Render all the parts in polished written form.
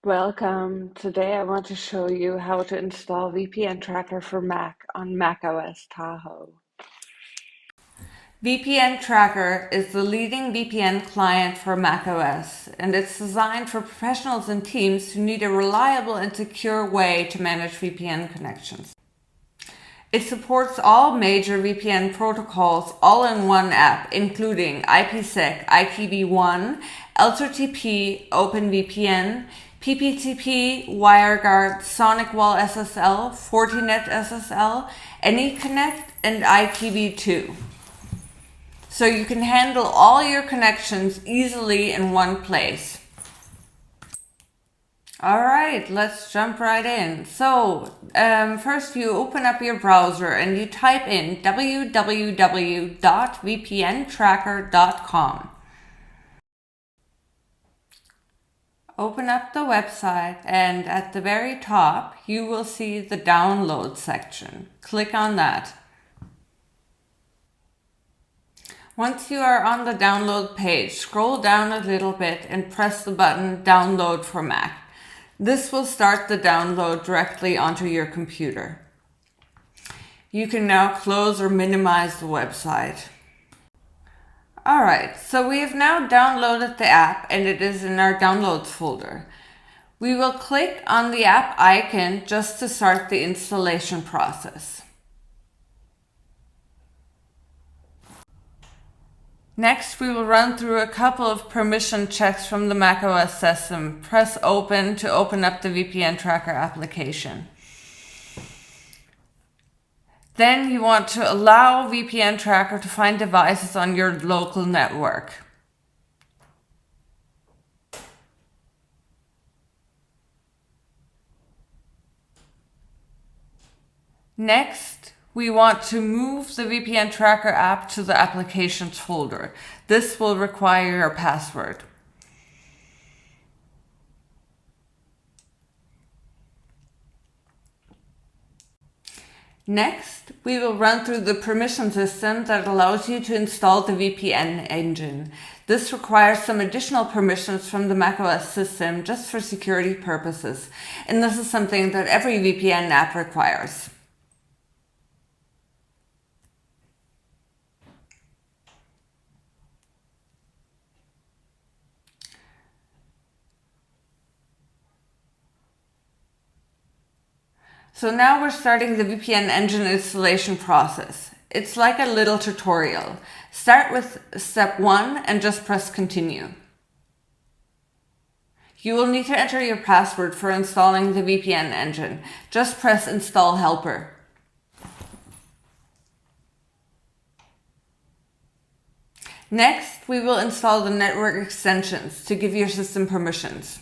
Welcome. Today I want to show you how to install VPN Tracker for Mac on macOS Tahoe. VPN Tracker is the leading VPN client for macOS, and it's designed for professionals and teams who need a reliable and secure way to manage VPN connections. It supports all major VPN protocols all in one app, including IPsec, IPv1, LTTP, OpenVPN, PPTP, WireGuard, SonicWALL SSL, Fortinet SSL, AnyConnect, and IPv2. So you can handle all your connections easily in one place. All right, let's jump right in. So first you open up your browser and you type in www.vpntracker.com. Open up the website, and at the very top you will see the download section. Click on that. Once you are on the download page, scroll down a little bit and press the button Download for Mac. This will start the download directly onto your computer. You can now close or minimize the website. Alright, so we have now downloaded the app and it is in our Downloads folder. We will click on the app icon just to start the installation process. Next, we will run through a couple of permission checks from the macOS system. Press Open to open up the VPN Tracker application. Then you want to allow VPN Tracker to find devices on your local network. Next, we want to move the VPN Tracker app to the Applications folder. This will require your password. Next, we will run through the permission system that allows you to install the VPN engine. This requires some additional permissions from the macOS system just for security purposes, and this is something that every VPN app requires. So now we're starting the VPN engine installation process. It's like a little tutorial. Start with step 1 and just press continue. You will need to enter your password for installing the VPN engine. Just press install helper. Next, we will install the network extensions to give your system permissions.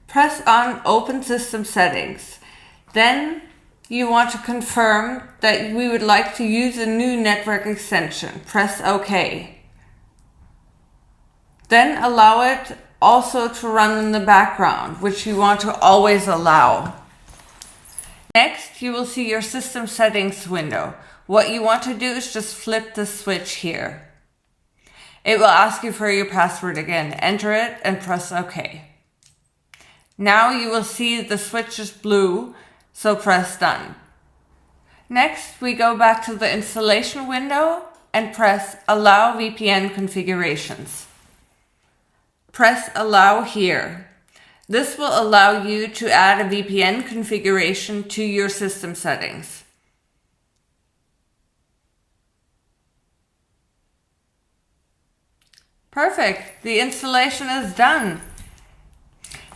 Press on Open System Settings. Then you want to confirm that we would like to use a new network extension. Press OK. Then allow it also to run in the background, which you want to always allow. Next, you will see your system settings window. What you want to do is just flip the switch here. It will ask you for your password again. Enter it and press OK. Now you will see the switch is blue, so press done. Next, we go back to the installation window and press Allow VPN configurations. Press Allow here. This will allow you to add a VPN configuration to your system settings. Perfect, the installation is done.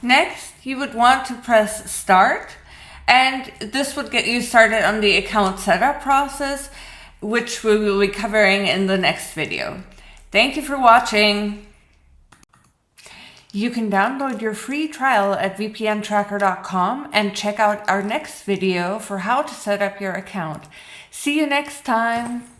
Next, you would want to press Start, and this would get you started on the account setup process, which we will be covering in the next video. Thank you for watching. You can download your free trial at vpntracker.com and check out our next video for how to set up your account. See you next time.